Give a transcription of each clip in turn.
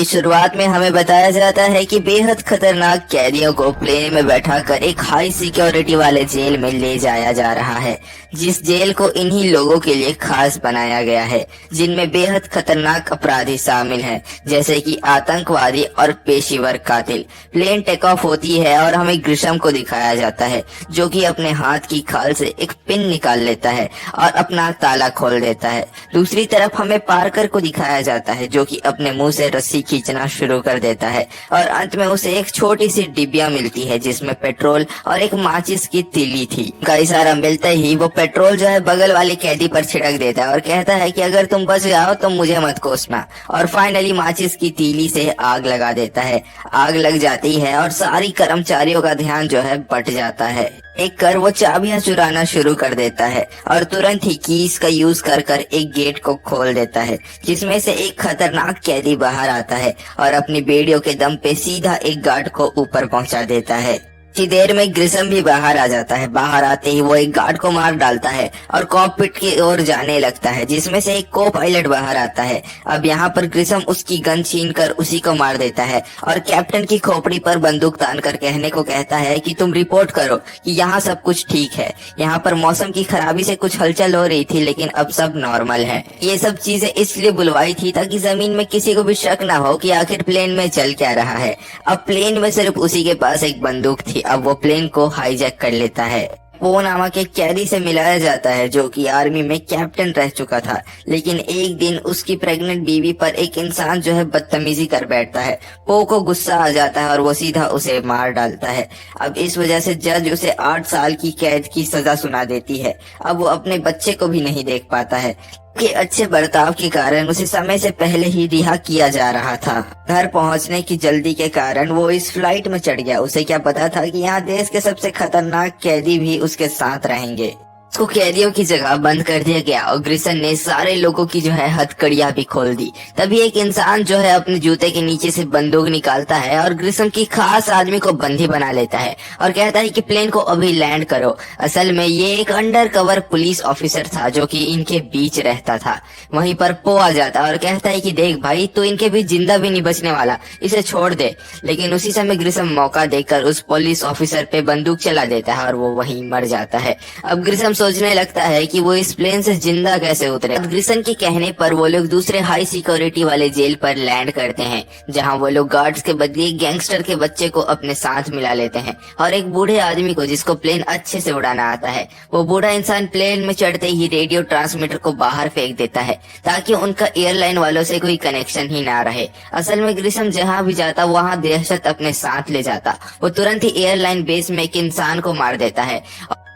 इस शुरुआत में हमें बताया जाता है कि बेहद खतरनाक कैदियों को प्लेन में बैठाकर एक हाई सिक्योरिटी वाले जेल में ले जाया जा रहा है, जिस जेल को इन्हीं लोगों के लिए खास बनाया गया है, जिनमें बेहद खतरनाक अपराधी शामिल हैं, जैसे कि आतंकवादी और पेशेवर कातिल। प्लेन टेक ऑफ होती है और हमें ग्रिशम को दिखाया जाता है, जो कि अपने हाथ की खाल से एक पिन निकाल लेता है और अपना ताला खोल देता है। दूसरी तरफ हमें पार्कर को दिखाया जाता है, जो कि अपने मुंह से रस्सी खींचना शुरू कर देता है और अंत में उसे एक छोटी सी डिबिया मिलती है जिसमें पेट्रोल और एक माचिस की तीली थी। का इशारा मिलते ही वो पेट्रोल जो है बगल वाले कैदी पर छिड़क देता है और कहता है कि अगर तुम बच जाओ तो मुझे मत कोसना, और फाइनली माचिस की तीली से आग लगा देता है। आग लग जाती है और सारी कर्मचारियों का ध्यान जो है बट जाता है। एक कर वो चाबियां चुराना शुरू कर देता है और तुरंत ही कीज का यूज कर एक गेट को खोल देता है, जिसमें से एक खतरनाक कैदी बाहर आता है और अपनी बेड़ियों के दम पे सीधा एक गार्ड को ऊपर पहुंचा देता है। कुछ देर में ग्रिसम भी बाहर आ जाता है। बाहर आते ही वो एक गार्ड को मार डालता है और कॉकपिट की ओर जाने लगता है, जिसमें से एक को पायलट बाहर आता है। अब यहाँ पर ग्रिसम उसकी गन छीनकर उसी को मार देता है और कैप्टन की खोपड़ी पर बंदूक तान कर कहने को कहता है कि तुम रिपोर्ट करो कि यहाँ सब कुछ ठीक है। यहाँ पर मौसम की खराबी से कुछ हलचल हो रही थी, लेकिन अब सब नॉर्मल है। ये सब चीजें इसलिए बुलवाई थी ताकि जमीन में किसी को भी शक ना हो कि आखिर प्लेन में चल क्या रहा है। अब प्लेन में सिर्फ उसी के पास एक बंदूक थी। अब वो प्लेन को हाईजैक कर लेता है। पो नामक एक कैदी से मिलाया जाता है, जो कि आर्मी में कैप्टन रह चुका था, लेकिन एक दिन उसकी प्रेग्नेंट बीवी पर एक इंसान जो है बदतमीजी कर बैठता है। पो को गुस्सा आ जाता है और वो सीधा उसे मार डालता है। अब इस वजह से जज उसे 8 साल की कैद की सजा सुना देती है। अब वो अपने बच्चे को भी नहीं देख पाता है कि अच्छे बर्ताव के कारण उसे समय से पहले ही रिहा किया जा रहा था। घर पहुंचने की जल्दी के कारण वो इस फ्लाइट में चढ़ गया। उसे क्या पता था कि यहाँ देश के सबसे खतरनाक कैदी भी उसके साथ रहेंगे। उसको कैदियों की जगह बंद कर दिया गया और ग्रिसन ने सारे लोगों की जो है हथकड़ियां भी खोल दी। तभी एक इंसान जो है अपने जूते के नीचे से बंदूक निकालता है और ग्रिसन की खास आदमी को बंदी बना लेता है और कहता है कि प्लेन को अभी लैंड करो। असल में ये एक अंडर कवर पुलिस ऑफिसर था जो कि इनके बीच रहता था। वहीं पर पो आ जाता है और कहता है कि देख भाई, तू इनके बीच जिंदा भी नहीं बचने वाला, इसे छोड़ दे। लेकिन उसी समय ग्रिसम मौका देकर उस पुलिस ऑफिसर पे बंदूक चला देता है और वो वहीं मर जाता है। अब ग्रिसम सोचने लगता है कि वो इस प्लेन से जिंदा कैसे उतरे। ग्रिसन के कहने पर वो लोग दूसरे हाई सिक्योरिटी वाले जेल पर लैंड करते हैं, जहां वो लोग गार्ड्स के बदले गैंगस्टर के बच्चे को अपने साथ मिला लेते हैं और एक बूढ़े आदमी को जिसको प्लेन अच्छे से उड़ाना आता है। वो बूढ़ा इंसान प्लेन में चढ़ते ही रेडियो ट्रांसमीटर को बाहर फेंक देता है ताकि उनका एयरलाइन वालों से कोई कनेक्शन ही ना रहे। असल में ग्रिसम जहाँ भी जाता वहाँ दहशत अपने साथ ले जाता। वो तुरंत ही एयरलाइन बेस में एक इंसान को मार देता है।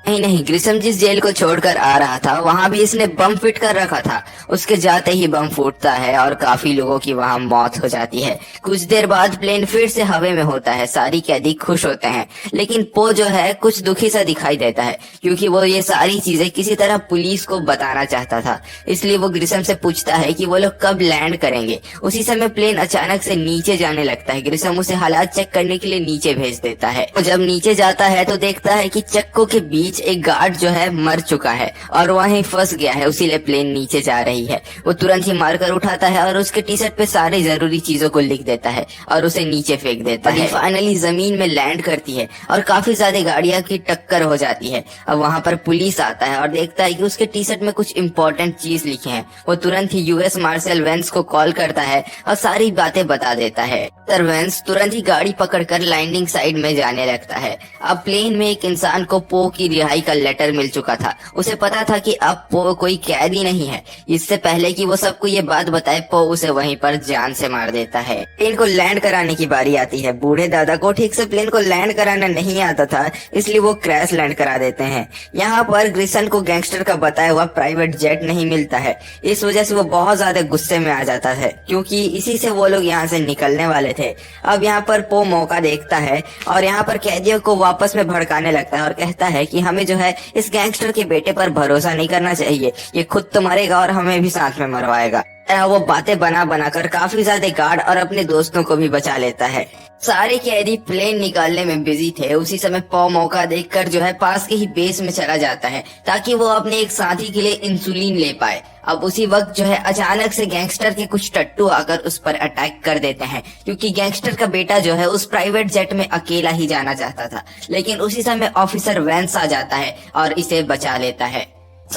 नहीं, ग्रिसम जिस जेल को छोड़कर आ रहा था वहां भी इसने बम फिट कर रखा था। उसके जाते ही बम फूटता है और काफी लोगों की वहां मौत हो जाती है। कुछ देर बाद प्लेन फिर से हवा में होता है। सारी कैदी खुश होते हैं, लेकिन पो जो है कुछ दुखी सा दिखाई देता है, क्योंकि वो ये सारी चीजें किसी तरह पुलिस को बताना चाहता था। इसलिए वो ग्रिसम से पूछता है कि वो लोग कब लैंड करेंगे। उसी समय प्लेन अचानक से नीचे जाने लगता है। ग्रिसम उसे हालात चेक करने के लिए नीचे भेज देता है। वो जब नीचे जाता है तो देखता है कि चक्कों के बीच एक गार्ड जो है मर चुका है और वहीं फंस गया है, उसीलिए प्लेन नीचे जा रही है। वो तुरंत ही मारकर उठाता है और उसके टी शर्ट पे सारी जरूरी चीजों को लिख देता है और उसे नीचे फेंक देता है। फाइनली जमीन में लैंड करती है और काफी ज्यादा गाड़ियां की टक्कर हो जाती है। अब वहां पर पुलिस आता है और देखता है कि उसके टी शर्ट में कुछ इंपॉर्टेंट चीज लिखे हैं। वो तुरंत ही यूएस मार्शल वेंस को कॉल करता है और सारी बातें बता देता है। सर वेंस तुरंत ही गाड़ी पकड़कर लैंडिंग साइड में जाने लगता है। अब प्लेन में एक इंसान को पो की रिहाई का लेटर मिल चुका था। उसे पता था कि अब पो कोई कैदी नहीं है। इससे पहले कि वो सबको ये बात बताए, पो उसे वहीं पर जान से मार देता है। प्लेन को लैंड कराने की बारी आती है। बूढ़े दादा को ठीक से प्लेन को लैंड कराना नहीं आता था, इसलिए वो क्रैश लैंड करा देते हैं। यहाँ पर ग्रिसन को गैंगस्टर का बताया हुआ प्राइवेट जेट नहीं मिलता है। इस वजह से वो बहुत ज्यादा गुस्से में आ जाता है, क्योंकि इसी से वो लोग यहाँ से निकलने वाले थे। अब यहाँ पर पो मौका देखता है और यहाँ पर कैदियों को वापस में भड़काने लगता है और कहता है कि हमें जो है इस गैंगस्टर के बेटे पर भरोसा नहीं करना चाहिए। ये खुद तो मरेगा और हमें भी साथ में मरवाएगा। वो बातें बना बनाकर काफी ज्यादा गार्ड और अपने दोस्तों को भी बचा लेता है। सारे कैदी प्लेन निकालने में बिजी थे। उसी समय पॉ मौका देखकर जो है पास के ही बेस में चला जाता है ताकि वो अपने एक साथी के लिए इंसुलिन ले पाए। अब उसी वक्त जो है अचानक से गैंगस्टर के कुछ टट्टू आकर उस पर अटैक कर देते हैं, क्योंकि गैंगस्टर का बेटा जो है उस प्राइवेट जेट में अकेला ही जाना चाहता था। लेकिन उसी समय ऑफिसर वैंस आ जाता है और इसे बचा लेता है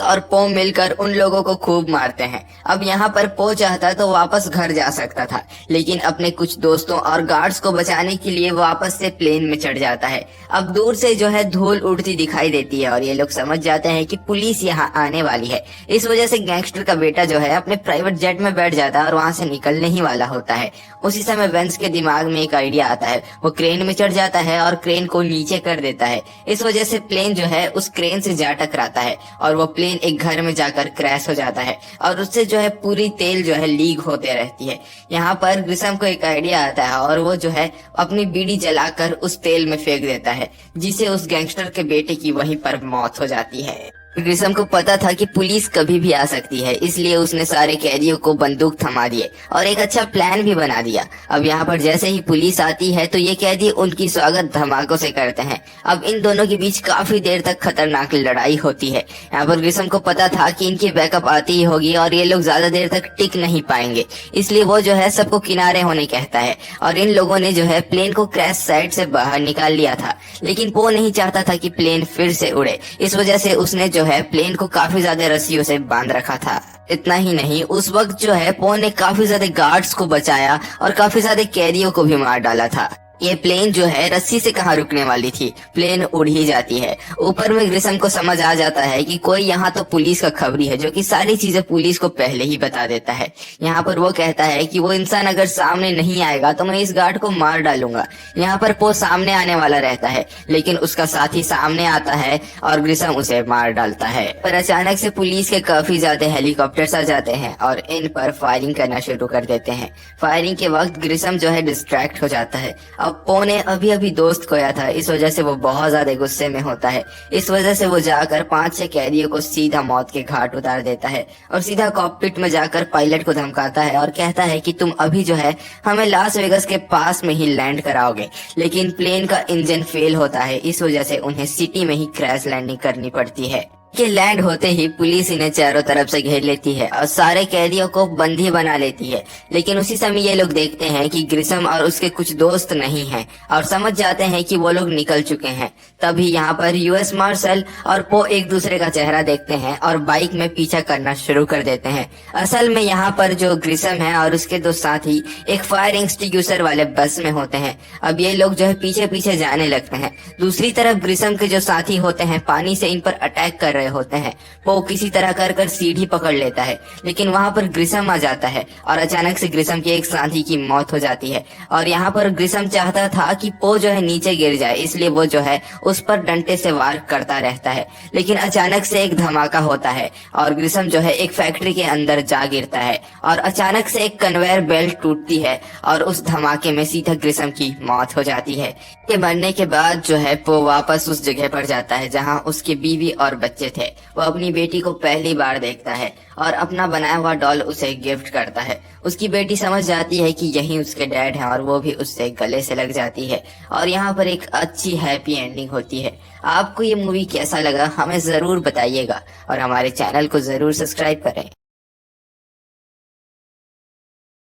और पो मिलकर उन लोगों को खूब मारते हैं। अब यहाँ पर पो चाहता तो वापस घर जा सकता था, लेकिन अपने कुछ दोस्तों और गार्ड्स को बचाने के लिए वापस से प्लेन में चढ़ जाता है। अब दूर से जो है धूल उड़ती दिखाई देती है और ये लोग समझ जाते हैं कि पुलिस यहाँ आने वाली है। इस वजह से गैंगस्टर का बेटा जो है अपने प्राइवेट जेट में बैठ जाता है और वहां से निकलने ही वाला होता है। उसी समय वेंस के दिमाग में एक आइडिया आता है। वो क्रेन में चढ़ जाता है और क्रेन को नीचे कर देता है। इस वजह से प्लेन जो है उस क्रेन से जा टकराता है और वो प्लेन एक घर में जाकर क्रैश हो जाता है और उससे जो है पूरी तेल जो है लीक होते रहती है। यहाँ पर ग्रिसम को एक आइडिया आता है और वो जो है अपनी बीड़ी जलाकर उस तेल में फेंक देता है, जिससे उस गैंगस्टर के बेटे की वहीं पर मौत हो जाती है। ग्रिसम को पता था कि पुलिस कभी भी आ सकती है, इसलिए उसने सारे कैदियों को बंदूक थमा दिए और एक अच्छा प्लान भी बना दिया। अब यहाँ पर जैसे ही पुलिस आती है तो ये कैदी उनकी स्वागत धमाकों से करते हैं। अब इन दोनों के बीच काफी देर तक खतरनाक लड़ाई होती है। यहाँ पर ग्रिसम को पता था कि इनकी बैकअप आती ही होगी और ये लोग ज्यादा देर तक टिक नहीं पाएंगे, इसलिए वो जो है सबको किनारे होने कहता है और इन लोगों ने जो है प्लेन को क्रैश साइड से बाहर निकाल लिया था। लेकिन वो नहीं चाहता था कि प्लेन फिर से उड़े, इस वजह से उसने जो है प्लेन को काफी ज्यादा रस्सियों से बांध रखा था। इतना ही नहीं, उस वक्त जो है पो ने काफी ज्यादा गार्ड्स को बचाया और काफी ज्यादा कैदियों को भी मार डाला था। ये प्लेन जो है रस्सी से कहाँ रुकने वाली थी, प्लेन उड़ ही जाती है। ऊपर में ग्रिसम को समझ आ जाता है कि कोई यहाँ तो पुलिस का खबरी है जो कि सारी चीजें पुलिस को पहले ही बता देता है। यहाँ पर वो कहता है कि वो इंसान अगर सामने नहीं आएगा तो मैं इस गार्ड को मार डालूंगा। यहाँ पर पो सामने आने वाला रहता है, लेकिन उसका साथी सामने आता है और ग्रिसम उसे मार डालता है। पर अचानक से पुलिस के काफी ज्यादा हेलीकॉप्टर्स आ जाते हैं और इन पर फायरिंग करना शुरू कर देते हैं। फायरिंग के वक्त ग्रिसम जो है डिस्ट्रैक्ट हो जाता है। अब पो ने अभी अभी दोस्त खोया था, इस वजह से वो बहुत ज्यादा गुस्से में होता है। इस वजह से वो जाकर 5-6 कैदियों को सीधा मौत के घाट उतार देता है और सीधा कॉकपिट में जाकर पायलट को धमकाता है और कहता है कि तुम अभी जो है हमें लास वेगस के पास में ही लैंड कराओगे। लेकिन प्लेन का इंजन फेल होता है, इस वजह से उन्हें सिटी में ही क्रैश लैंडिंग करनी पड़ती है। कि लैंड होते ही पुलिस इन्हें चारों तरफ से घेर लेती है और सारे कैदियों को बंदी बना लेती है। लेकिन उसी समय ये लोग देखते हैं कि ग्रिसम और उसके कुछ दोस्त नहीं हैं और समझ जाते हैं कि वो लोग निकल चुके हैं। तभी यहाँ पर यूएस मार्शल और पो एक दूसरे का चेहरा देखते हैं और बाइक में पीछा करना शुरू कर देते हैं। असल में यहाँ पर जो ग्रिसम है और उसके दो साथी एक फायर एक्सटिंग्विशर वाले बस में होते हैं। अब ये लोग जो है पीछे पीछे जाने लगते हैं। दूसरी तरफ ग्रिसम के जो साथी होते हैं पानी से इन पर अटैक कर रहे होते हैं। वो किसी तरह कर सीढ़ी पकड़ लेता है, लेकिन वहां पर ग्रिसम आ जाता है और अचानक से ग्रिसम के एक साथी की मौत हो जाती है। और यहाँ पर ग्रिसम चाहता था कि पो जो है नीचे गिर जाए, इसलिए वो जो है उस पर डंडे से वार करता रहता है। लेकिन अचानक से एक धमाका होता है और ग्रिसम जो है एक फैक्ट्री के अंदर जा गिरता है और अचानक से एक कन्वेयर बेल्ट टूटती है और उस धमाके में सीधा ग्रिसम की मौत हो जाती है। के मरने के बाद जो है पो वापस उस जगह पर जाता है जहाँ उसके बीवी और बच्चे थे। वो अपनी बेटी को पहली बार देखता है और अपना बनाया हुआ डॉल उसे गिफ्ट करता है। उसकी बेटी समझ जाती है कि यही उसके डैड हैं और वो भी उससे गले से लग जाती है और यहाँ पर एक अच्छी हैप्पी एंडिंग होती है। आपको ये मूवी कैसा लगा हमें जरूर बताइएगा और हमारे चैनल को जरूर सब्सक्राइब करें।